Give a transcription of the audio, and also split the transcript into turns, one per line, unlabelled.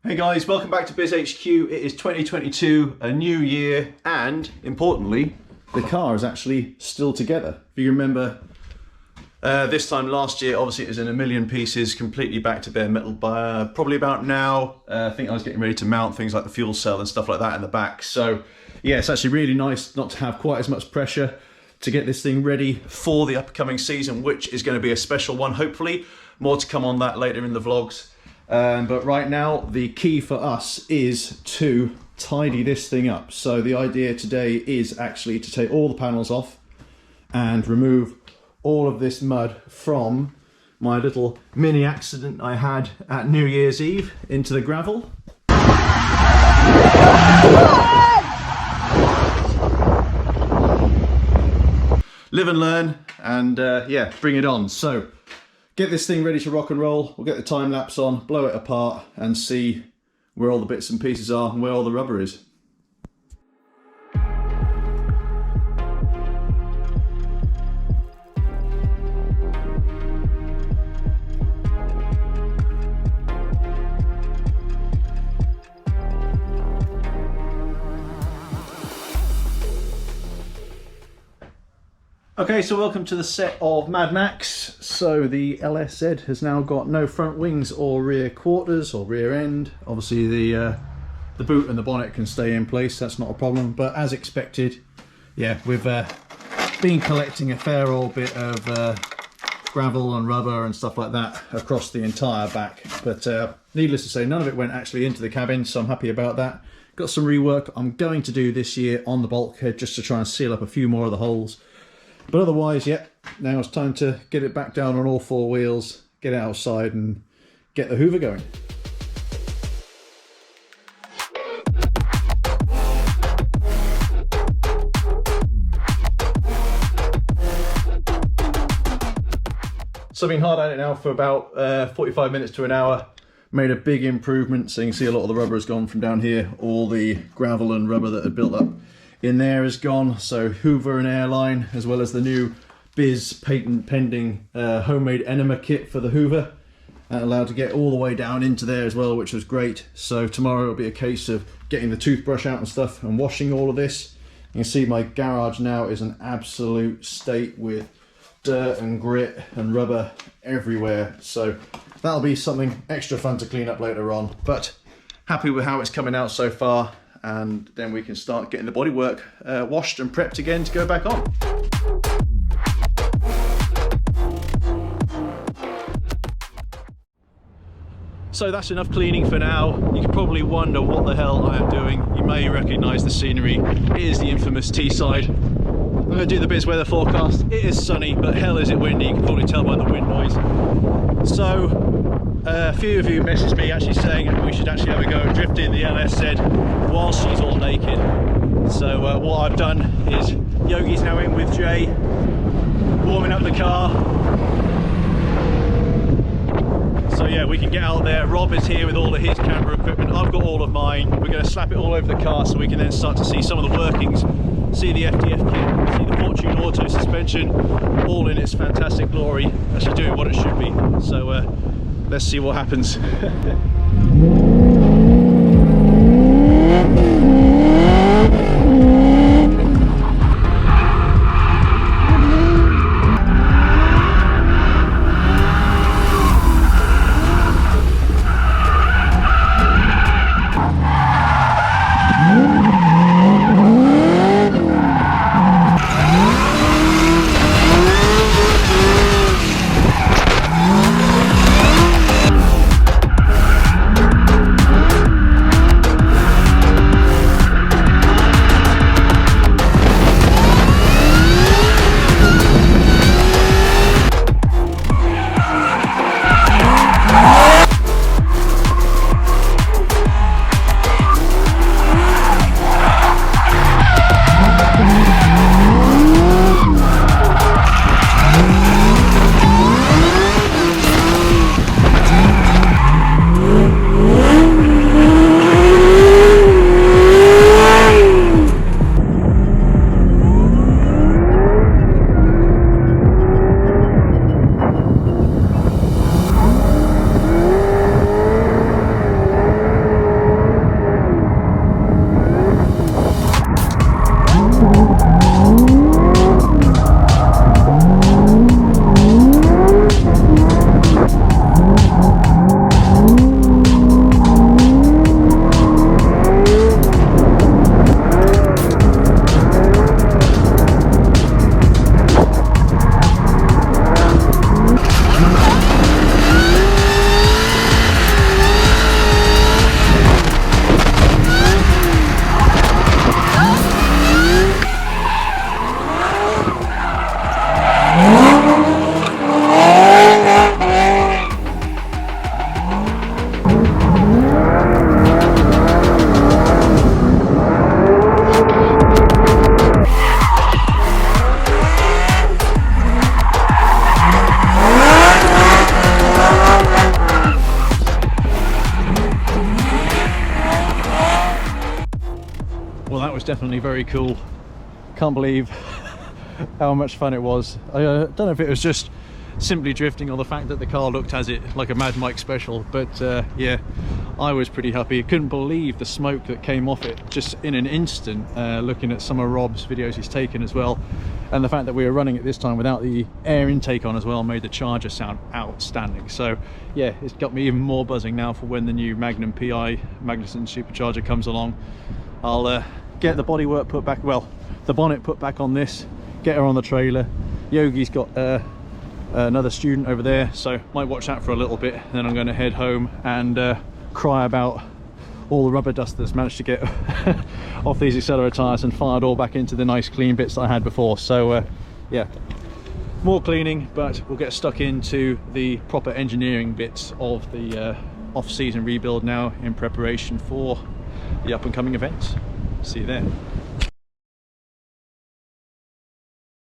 Hey guys, welcome back to BizHQ. It is 2022, a new year, and importantly, the car is actually still together. If you remember, this time last year, obviously it was in a million pieces, completely back to bare metal. Probably about now, I think I was getting ready to mount things like the fuel cell and stuff like that in the back. So yeah, it's actually really nice not to have quite as much pressure to get this thing ready for the upcoming season, which is going to be a special one, hopefully. More to come on that later in the vlogs. But right now, the key for us is to tidy this thing up. So the idea today is actually to take all the panels off and remove all of this mud from my little mini accident I had at New Year's Eve into the gravel. Live and learn, and yeah, bring it on. So get this thing ready to rock and roll. We'll get the time lapse on, blow it apart, and see where all the bits and pieces are and where all the rubber is. Okay, so welcome to the set of Mad Max. So the LSZ has now got no front wings or rear quarters or rear end. Obviously the boot and the bonnet can stay in place, that's not a problem. But as expected, yeah, we've been collecting a fair old bit of gravel and rubber and stuff like that across the entire back. But needless to say, none of it went actually into the cabin, so I'm happy about that. Got some rework I'm going to do this year on the bulkhead just to try and seal up a few more of the holes. But otherwise, yeah, now it's time to get it back down on all four wheels, get it outside and get the Hoover going. So I've been hard at it now for about 45 minutes to an hour. Made a big improvement, so you can see a lot of the rubber has gone from down here. All the gravel and rubber that had built up in there is gone, so Hoover and Airline, as well as the new Biz patent pending homemade enema kit for the Hoover. That allowed to get all the way down into there as well, which was great. So tomorrow it'll be a case of getting the toothbrush out and stuff and washing all of this. You can see my garage now is an absolute state with dirt and grit and rubber everywhere. So that'll be something extra fun to clean up later on. But happy with how it's coming out so far. And then we can start getting the bodywork washed and prepped again to go back on. So that's enough cleaning for now. You can probably wonder what the hell I am doing. You may recognise the scenery. It is the infamous Teesside. I'm going to do the biz weather forecast. It is sunny, but hell is it windy. You can probably tell by the wind noise. So a few of you messaged me actually saying we should actually have a go at drifting the LSZ while she's all naked. So what I've done is Yogi's now in with Jay, warming up the car. So yeah, we can get out there. Rob is here with all of his camera equipment. I've got all of mine. We're going to slap it all over the car so we can then start to see some of the workings. See the FDF kit, see the Fortune Auto suspension, all in its fantastic glory, actually doing what it should be. So let's see what happens.
was definitely very cool. Can't believe how much fun it was. I don't know if it was just simply drifting or the fact that the car looked as it like a Mad Mike special, but yeah, I was pretty happy. I couldn't believe the smoke that came off it just in an instant, looking at some of Rob's videos he's taken as well, and the fact that we were running it this time without the air intake on as well made the charger sound outstanding. So yeah, it's got me even more buzzing now for when the new Magnum PI Magnuson supercharger comes along. I'll get the bodywork put back, well, the bonnet put back on this, get her on the trailer. Yogi's got another student over there, so might watch that for a little bit, and then I'm going to head home and cry about all the rubber dust that's managed to get off these Accelera tyres and fired all back into the nice clean bits that I had before. So yeah, more cleaning, but we'll get stuck into the proper engineering bits of the off-season rebuild now in preparation for the up-and-coming events. See you there.